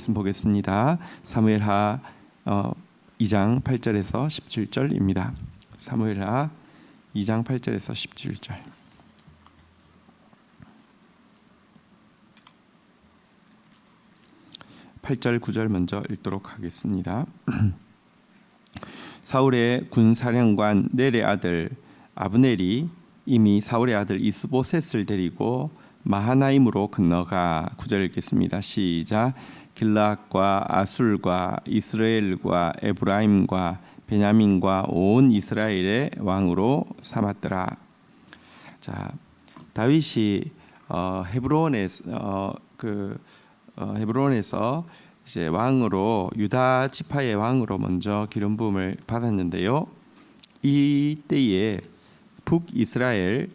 말씀 보겠습니다. 사무엘하 2장 8절에서 17절입니다. 사무엘하 2장 8절에서 17절. (8절) (9절) 먼저 읽도록 하겠습니다. 사울의 군사령관 넬의 아들 아브넬이 이미 사울의 아들 이스보셋을 데리고 마하나임으로 건너가. 9절 읽겠습니다. 시작. 길르앗과 아술과 이스라엘과 에브라임과 베냐민과 온 이스라엘의 왕으로 삼았더라. 자, 다윗이 헤브론에서 이제 왕으로, 유다 지파의 왕으로 먼저 기름 부음을 받았는데요. 이 때에 북이스라엘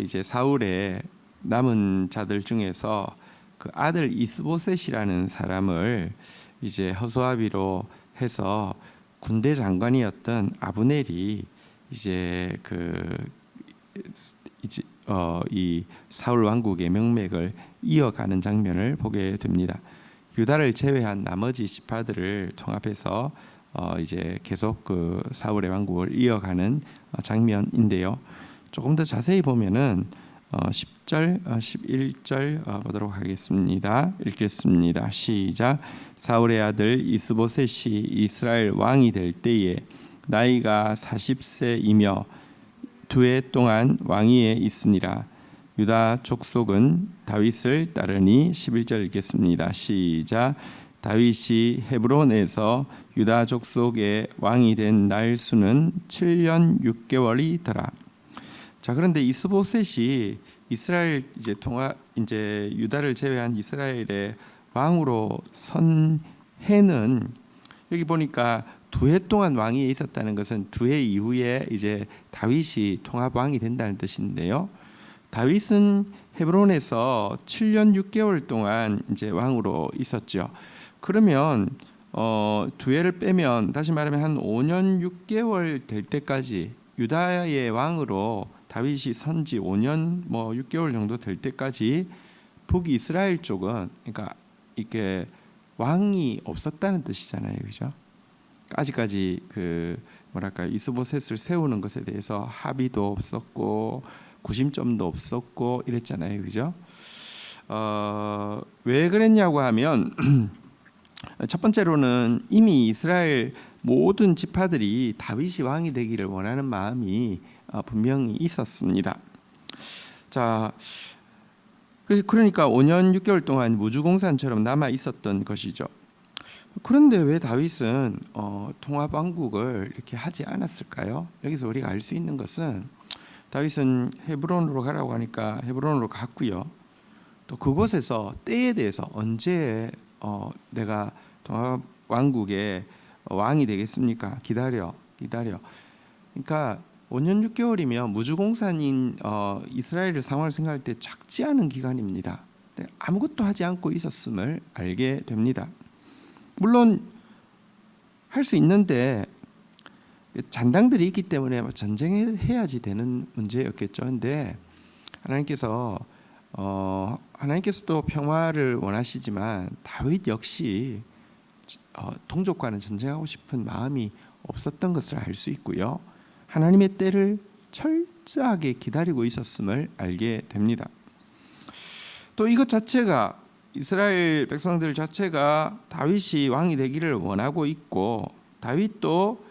이제 사울의 남은 자들 중에서 그 아들 이스보셋이라는 사람을 이제 허수아비로 해서 군대 장관이었던 아브넬이 이제 이 사울 왕국의 명맥을 이어가는 장면을 보게 됩니다. 유다를 제외한 나머지 지파들을 통합해서 이제 계속 그 사울의 왕국을 이어가는 장면인데요. 조금 더 자세히 보면은 10절, 11절 보도록 하겠습니다. 읽겠습니다. 시작. 사울의 아들 이스보셋이 이스라엘 왕이 될 때에 나이가 40세이며 2해 동안 왕위에 있으니라. 유다 족속은 다윗을 따르니. 11절 읽겠습니다. 시작. 다윗이 헤브론에서 유다 족속의 왕이 된 날 수는 7년 6개월이더라. 자, 그런데 이스보셋이 이스라엘 이제 유다를 제외한 이스라엘의 왕으로 선 해는, 여기 보니까 2해 동안 왕위에 있었다는 것은 2해 이후에 이제 다윗이 통합 왕이 된다는 뜻인데요. 다윗은 헤브론에서 7년 6개월 동안 이제 왕으로 있었죠. 그러면 2해를 빼면, 다시 말하면 한 5년 6개월 될 때까지, 유다의 왕으로 다윗이 선지 5년 6개월 정도 될 때까지 북이스라엘 쪽은, 그러니까 이게 왕이 없었다는 뜻이잖아요, 그죠? 아직까지 이스보셋을 세우는 것에 대해서 합의도 없었고 구심점도 없었고 이랬잖아요, 그죠? 왜 그랬냐고 하면 첫 번째로는 이미 이스라엘 모든 지파들이 다윗이 왕이 되기를 원하는 마음이 분명히 있었습니다. 자, 그러니까 5년 6개월 동안 무주공산처럼 남아 있었던 것이죠. 그런데 왜 다윗은 통합왕국을 이렇게 하지 않았을까요? 여기서 우리가 알 수 있는 것은, 다윗은 헤브론으로 가라고 하니까 헤브론으로 갔고요. 또 그곳에서 때에 대해서 언제 내가 통합왕국의 왕이 되겠습니까? 기다려. 그러니까 5년 6개월이면 무주공산인 이스라엘의 상황을 생각할 때 작지 않은 기간입니다. 아무것도 하지 않고 있었음을 알게 됩니다. 물론 할 수 있는데 잔당들이 있기 때문에 전쟁해야지 되는 문제였겠죠. 그런데 하나님께서도 평화를 원하시지만 다윗 역시 동족과는 전쟁하고 싶은 마음이 없었던 것을 알 수 있고요. 하나님의 때를 철저하게 기다리고 있었음을 알게 됩니다. 또 이것 자체가, 이스라엘 백성들 자체가 다윗이 왕이 되기를 원하고 있고, 다윗도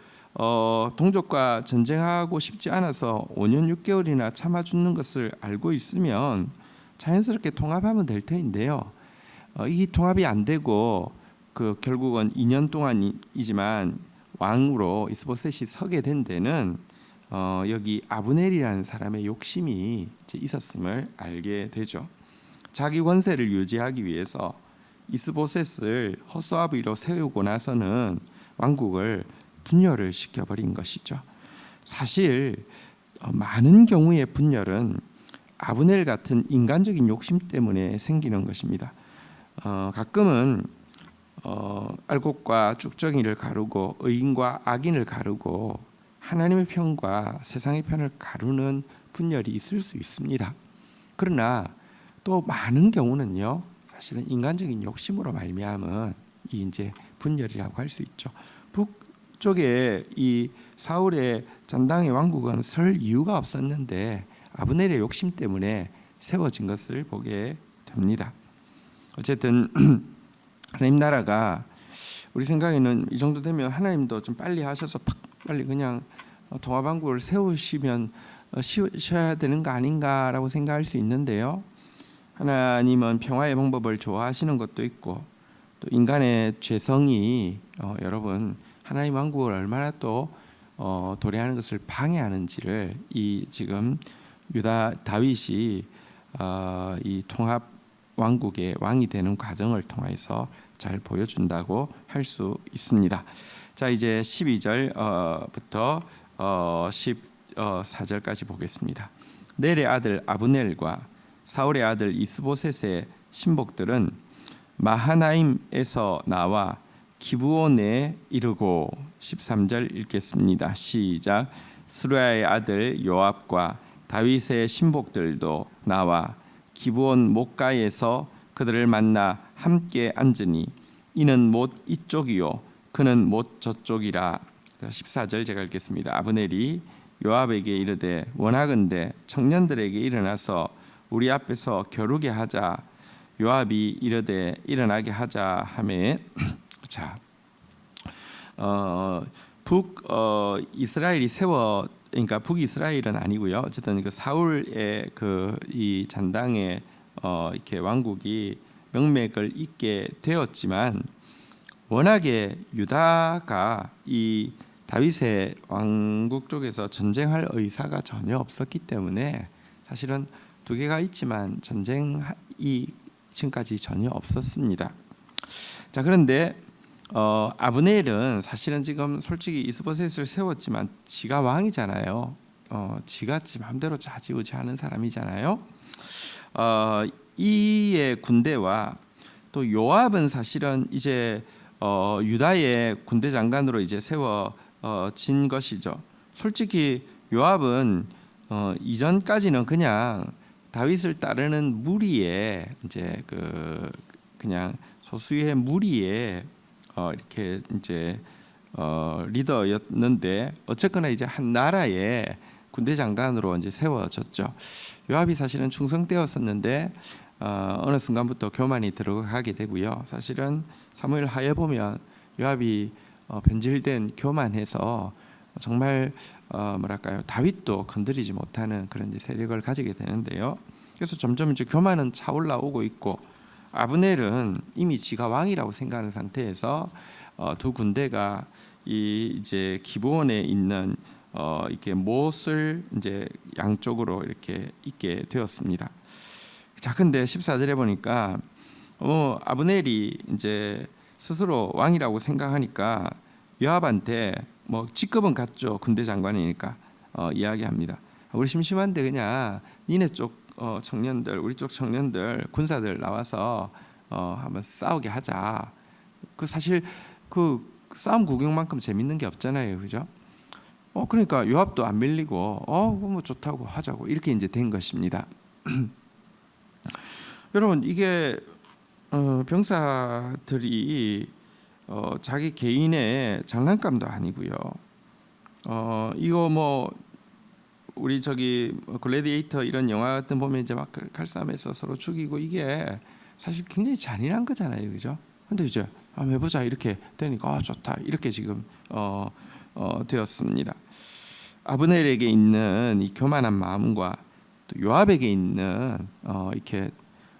동족과 전쟁하고 싶지 않아서 5년 6개월이나 참아 죽는 것을 알고 있으면 자연스럽게 통합하면 될 터인데요. 이 통합이 안 되고 결국은 2년 동안이지만 왕으로 이스보셋이 서게 된 데는 여기 아브넬이라는 사람의 욕심이 있었음을 알게 되죠. 자기 권세를 유지하기 위해서 이스보셋을 허수아비로 세우고 나서는 왕국을 분열을 시켜버린 것이죠. 사실 많은 경우의 분열은 아브넬 같은 인간적인 욕심 때문에 생기는 것입니다. 가끔은 알곡과 쭉정이를 가르고 의인과 악인을 가르고 하나님의 편과 세상의 편을 가르는 분열이 있을 수 있습니다. 그러나 또 많은 경우는요, 사실은 인간적인 욕심으로 말미암은 이 이제 분열이라고 할 수 있죠. 북쪽에 이 사울의 전당의 왕국은 설 이유가 없었는데 아브넬의 욕심 때문에 세워진 것을 보게 됩니다. 어쨌든 하나님 나라가 우리 생각에는 이 정도 되면 하나님도 좀 빨리 하셔서 빨리 그냥 동아방국을 세우시면 쉬어야 되는 거 아닌가라고 생각할 수 있는데요. 하나님은 평화의 방법을 좋아하시는 것도 있고 또 인간의 죄성이 여러분 하나님 왕국을 얼마나 또 도래하는 것을 방해하는지를 이 지금 유다 다윗이 이 통합 왕국의 왕이 되는 과정을 통해서 잘 보여준다고 할 수 있습니다. 자, 이제 12절부터 14절까지 보겠습니다. 넬의 아들 아브넬과 사울의 아들 이스보셋의 신복들은 마하나임에서 나와 기브온에 이르고 13절 읽겠습니다. 시작. 스루야의 아들 요압과 다윗의 신복들도 나와 기브온 목가에서 그들을 만나 함께 앉으니 이는 못 이쪽이요 그는 못 저쪽이라. 14절 제가 읽겠습니다. 아브넬이 요압에게 이르되 원하건대 청년들에게 일어나서 우리 앞에서 겨루게 하자. 요압이 이르되 일어나게 하자 하매 자, 이스라엘이 그러니까 북이스라엘은 아니고요. 어쨌든 그 사울의 그 이 잔당의 이렇게 왕국이 명맥을 잇게 되었지만 워낙에 유다가 이 다윗의 왕국 쪽에서 전쟁할 의사가 전혀 없었기 때문에 사실은 두 개가 있지만 전쟁이 지금까지 전혀 없었습니다. 자, 그런데 아브넬은 사실은 지금 솔직히 이스보셋을 세웠지만 지가 왕이잖아요. 지가 지 마음대로 좌지우지하는 사람이잖아요. 이의 군대와 또 요압은 사실은 이제 유다의 군대 장관으로 이제 세워진 것이죠. 솔직히 요압은 이전까지는 그냥 다윗을 따르는 무리의 이제 그냥 소수의 무리의 이렇게 이제 리더였는데 어쨌거나 이제 한 나라의 군대 장관으로 이제 세워졌죠. 요압이 사실은 충성되었었는데 어느 순간부터 교만이 들어가게 되고요. 사실은 사무엘 하에 보면 요압이 변질된 교만해서 정말 뭐랄까요, 다윗도 건드리지 못하는 그런 이제 세력을 가지게 되는데요. 그래서 점점 이제 교만은 차올라오고 있고 아브넬은 이미 지가 왕이라고 생각하는 상태에서 두 군대가 이제 기브온에 있는 이렇게 못을 이제 양쪽으로 이렇게 있게 되었습니다. 자, 근데 14절에 보니까 아브넬이 이제 스스로 왕이라고 생각하니까 요압한테 뭐 직급은 같죠. 군대 장관이니까 이야기합니다. 우리 심심한데 그냥 니네 쪽 청년들, 우리 쪽 청년들, 군사들 나와서 한번 싸우게 하자. 그 사실 그 싸움 구경만큼 재밌는 게 없잖아요, 그죠? 그러니까 요압도 안 밀리고 뭐 좋다고 하자고 이렇게 이제 된 것입니다. 여러분, 이게 병사들이 자기 개인의 장난감도 아니고요. 이거 뭐 우리 저기 글래디에이터 이런 영화 같은 보면 이제 막 칼싸움에서 서로 죽이고 이게 사실 굉장히 잔인한 거잖아요, 그죠? 근데 이제 한번 해보자 이렇게 되니까 좋다 이렇게 지금 되었습니다. 아브넬에게 있는 이 교만한 마음과 또 요압에게 있는 이렇게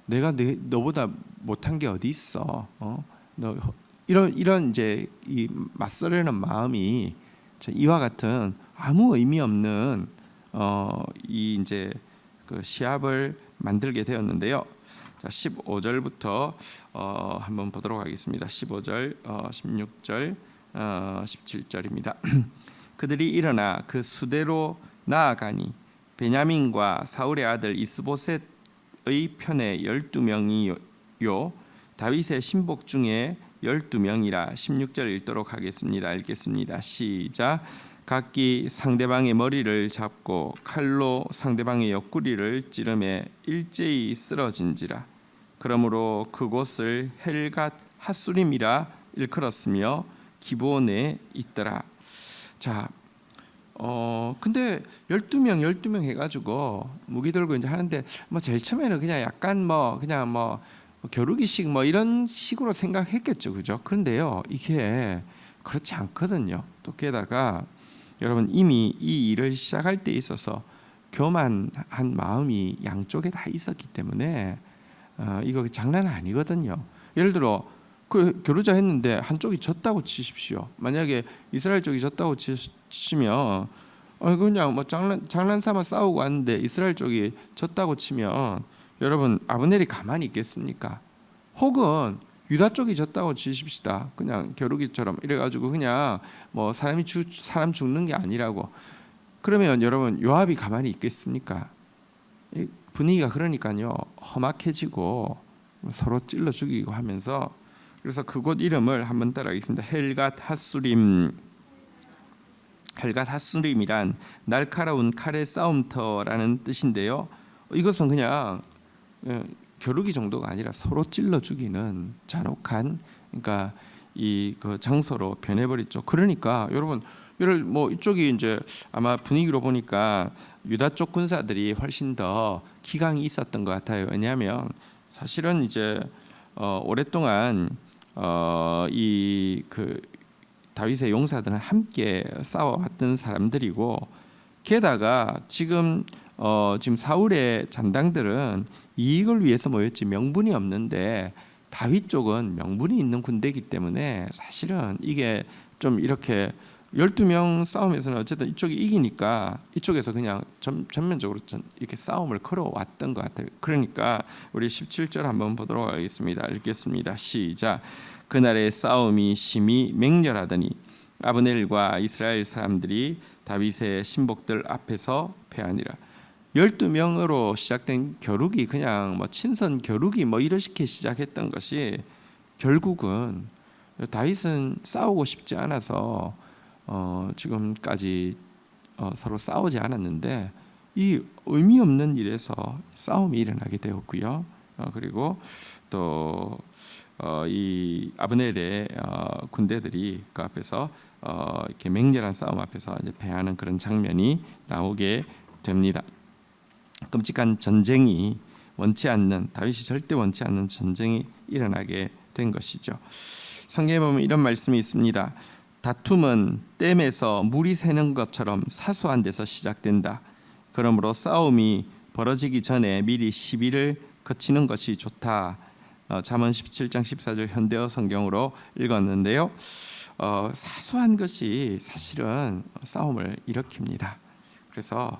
내가 너보다 못한 게 어디 있어? 너 이런 이제 이 맞서려는 마음이 이와 같은 아무 의미 없는 이 이제 그 시합을 만들게 되었는데요. 자, 15절부터 한번 보도록 하겠습니다. 15절, 16절, 17절입니다. 그들이 일어나 그 수대로 나아가니 베냐민과 사울의 아들 이스보셋의 편에 12명이요 다윗의 신복 중에 12명이라. 16절 읽도록 하겠습니다. 읽겠습니다. 시작. 각기 상대방의 머리를 잡고 칼로 상대방의 옆구리를 찌르매 일제히 쓰러진지라. 그러므로 그곳을 헬갓 핫수림이라 일컬었으며 기브온에 있더라. 자, 근데 12명 해가지고 무기 들고 이제 하는데 뭐 제일 처음에는 그냥 약간 그냥 겨루기식 이런 식으로 생각했겠죠, 그죠? 그런데요, 이게 그렇지 않거든요. 또 게다가 여러분 이미 이 일을 시작할 때 있어서 교만한 마음이 양쪽에 다 있었기 때문에 이거 장난 아니거든요. 예를 들어 그 겨루자 했는데 한쪽이 졌다고 치십시오. 만약에 이스라엘 쪽이 졌다고 치면 그냥 장난삼아 싸우고 왔는데 이스라엘 쪽이 졌다고 치면 여러분 아브넬이 가만히 있겠습니까? 혹은 유다 쪽이 졌다고 치십시다. 그냥 겨루기처럼 이래가지고 그냥 사람 죽는 게 아니라고. 그러면 여러분 요압이 가만히 있겠습니까? 분위기가 그러니까요 험악해지고 서로 찔러 죽이고 하면서, 그래서 그곳 이름을 한번 따라하겠습니다. 헬갓 핫수림이란 날카로운 칼의 싸움터라는 뜻인데요. 이것은 그냥 겨루기 정도가 아니라 서로 찔러 죽이는 잔혹한, 그러니까 그 장소로 변해버렸죠. 그러니까 여러분 이쪽이 이제 아마 분위기로 보니까 유다 쪽 군사들이 훨씬 더 기강이 있었던 것 같아요. 왜냐하면 사실은 이제 오랫동안 그 다윗의 용사들은 함께 싸워왔던 사람들이고, 게다가 지금 사울의 잔당들은 이익을 위해서 모였지 명분이 없는데 다윗 쪽은 명분이 있는 군대이기 때문에 사실은 이게 좀 이렇게 12명 싸움에서는 어쨌든 이쪽이 이기니까 이쪽에서 그냥 전면적으로 이렇게 싸움을 걸어왔던 것 같아요. 그러니까 우리 17절 한번 보도록 하겠습니다. 읽겠습니다. 시작. 그날의 싸움이 심히 맹렬하더니 아브넬과 이스라엘 사람들이 다윗의 신복들 앞에서 패하니라. 12명으로 시작된 겨루기, 그냥 친선 겨루기 이렇게 시작했던 것이 결국은 다윗은 싸우고 싶지 않아서 지금까지 서로 싸우지 않았는데 이 의미 없는 일에서 싸움이 일어나게 되었고요. 그리고 또 이 아브넬의 군대들이 그 앞에서 이렇게 맹렬한 싸움 앞에서 이제 패하는 그런 장면이 나오게 됩니다. 끔찍한 전쟁이 다윗이 절대 원치 않는 전쟁이 일어나게 된 것이죠. 성경에 보면 이런 말씀이 있습니다. 다툼은 댐에서 물이 새는 것처럼 사소한 데서 시작된다. 그러므로 싸움이 벌어지기 전에 미리 시비를 거치는 것이 좋다. 잠언 17장 14절 현대어 성경으로 읽었는데요. 사소한 것이 사실은 싸움을 일으킵니다. 그래서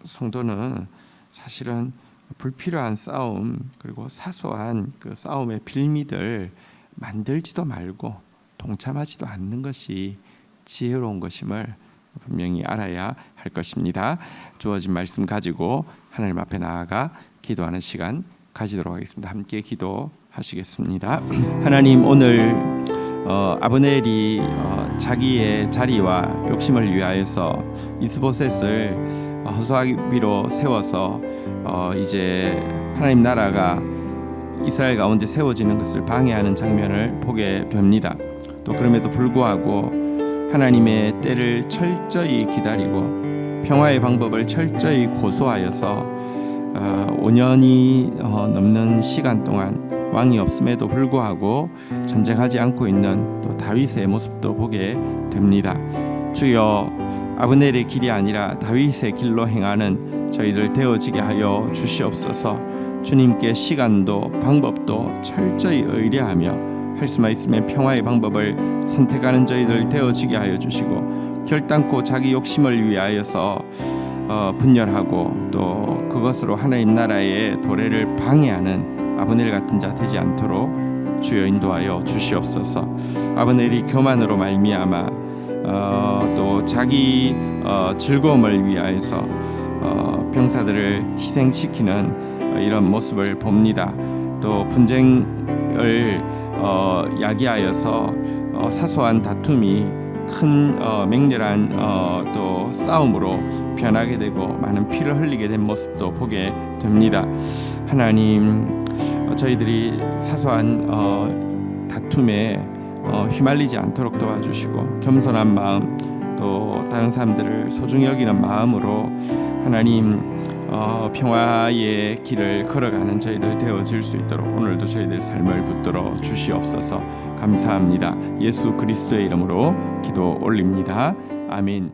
성도는 사실은 불필요한 싸움, 그리고 사소한 그 싸움의 빌미들 만들지도 말고 동참하지도 않는 것이 지혜로운 것임을 분명히 알아야 할 것입니다. 주어진 말씀 가지고 하나님 앞에 나아가 기도하는 시간 가지도록 하겠습니다. 함께 기도하시겠습니다. 하나님, 오늘 아브넬이 자기의 자리와 욕심을 위하여서 이스보셋을 허수아비로 세워서 이제 하나님 나라가 이스라엘 가운데 세워지는 것을 방해하는 장면을 보게 됩니다. 또 그럼에도 불구하고 하나님의 때를 철저히 기다리고 평화의 방법을 철저히 고수하여서 5년이 넘는 시간 동안 왕이 없음에도 불구하고 전쟁하지 않고 있는 또 다윗의 모습도 보게 됩니다. 주여, 아브넬의 길이 아니라 다윗의 길로 행하는 저희들 되어지게 하여 주시옵소서. 주님께 시간도 방법도 철저히 의뢰하며 할 수만 있으면 평화의 방법을 선택하는 저희들 되어지게 하여 주시고, 결단코 자기 욕심을 위하여서 분열하고 또 그것으로 하나님 나라의 도래를 방해하는 아브넬 같은 자 되지 않도록 주여 인도하여 주시옵소서. 아브넬이 교만으로 말미암아 또 자기 즐거움을 위하여서 병사들을 희생시키는 이런 모습을 봅니다. 또 분쟁을 야기하여서 사소한 다툼이 큰 맹렬한 또 싸움으로 변하게 되고 많은 피를 흘리게 된 모습도 보게 됩니다. 하나님, 저희들이 사소한 다툼에 휘말리지 않도록 도와주시고, 겸손한 마음, 또 다른 사람들을 소중히 여기는 마음으로 하나님 평화의 길을 걸어가는 저희들 되어질 수 있도록 오늘도 저희들 삶을 붙들어 주시옵소서. 감사합니다. 예수 그리스도의 이름으로 기도 올립니다. 아멘.